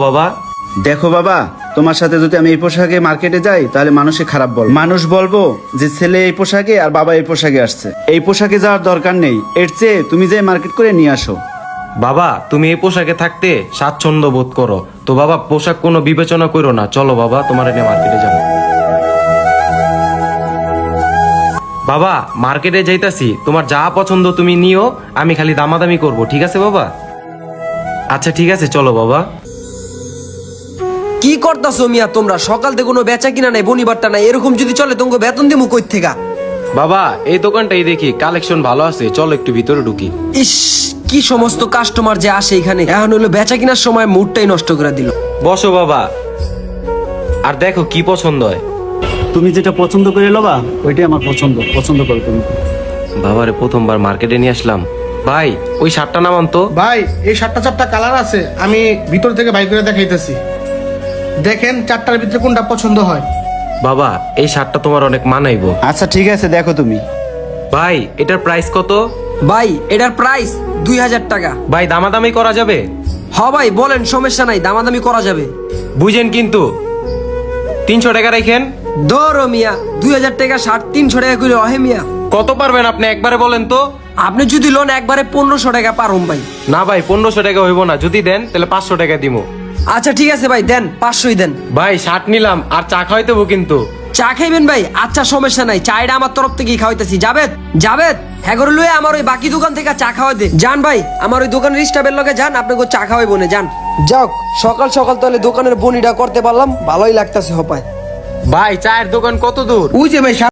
বাবা দেখো বাবা, তোমার সাথে যদি আমি এই পোশাকে মার্কেটে যাই তাহলে মানুষে খারাপ বল, মানুষ বলবো যে ছেলে এই পোশাকে আর বাবা এই পোশাকে আসছে। এই পোশাকে যাওয়ার দরকার নেই, এর চেয়ে তুমি যে মার্কেট করে নিয়ে আসো। বাবা তুমি এই পোশাকে থাকতে স্বাচ্ছন্দ্য বোধ করো তো বাবা, পোশাক কোনো বিবেচনা করো না, চলো বাবা তোমার এনে মার্কেটে যাবো। বাবা মার্কেটে যাইতাছি, তোমার যা পছন্দ তুমি নিও, আমি খালি দামাদামি করব, ঠিক আছে বাবা? আচ্ছা ঠিক আছে, চলো বাবা। কি করতাছো মিয়া তোমরা? সকাল থেকে কোনো বেচা কিনা নাই, বনিবারটা নাই, এরকম যদি চলে তোমাকে বেতন দিমু কই থেকে? বাবা এই দোকানটাই দেখি কালেকশন ভালো আছে, চলো একটু ভিতরে ঢুকি। ইস, কি সমস্ত কাস্টমার যে আসে এখানে, এখন হলো বেচা কিনার সময় মুডটাই নষ্ট করে দিল। বসো বাবা, আর দেখো কি পছন্দ হয়। তুমি যেটা পছন্দ করে লোবা ওইটাই আমার পছন্দ করো তুমি। বাবারে প্রথমবার মার্কেটে নিয়ে আসলাম। ভাই ওই শার্টটা নামান তো। ভাই এই সাতটা চারটা কালার আছে, আমি ভিতর থেকে বাই করে দেখাইতেছি। দেখেন চারটার ভিতরে কোনটা পছন্দ হয়। বাবা এই শার্টটা তোমার অনেক মানাইবো। আচ্ছা ঠিক আছে, দেখো তুমি। ভাই এটার প্রাইস কত? ভাই এটার প্রাইস 2000 টাকা। ভাই দামাদামি করা যাবে? হ ভাই বলেন, সমস্যা নাই, দামাদামি করা যাবে। বুঝেন কিন্তু 300 টাকা রাখেন। ধরো মিয়া, 2000 টাকা শার্ট 300 টাকা করে অহে মিয়া। কত পারবেন আপনি একবারে বলেন তো। আপনি যদি লোন একবারে 1500 টাকা পারুম ভাই। না ভাই 1500 টাকা হইব না, যদি দেন তাহলে 500 টাকা দিমু। আচ্ছা ঠিক আছে ভাই, দেন 500ই দেন। ভাই শার্ট নিলাম আর চা খাইতে হবো কিন্তু। চা খাইবেন ভাই? আচ্ছা সমস্যা নাই, চাইটা আমার তরফ থেকেই খাওয়াইতেছি। জাবেদ হ্যাঁ করে লুয়ে আমার ওই বাকি দোকান থেকে চা খাওয়াই দে। যান ভাই, আমার ওই দোকানের স্টাফের লগে যান, আপনাকে চা খাওয়াই বনে যান। যাক সকাল সকাল তাহলে দোকানের বনিটা করতে পারলাম, ভালোই লাগতেছে হপায়। ভাই চায়ের দোকান কত দূর? ওই যে ভাই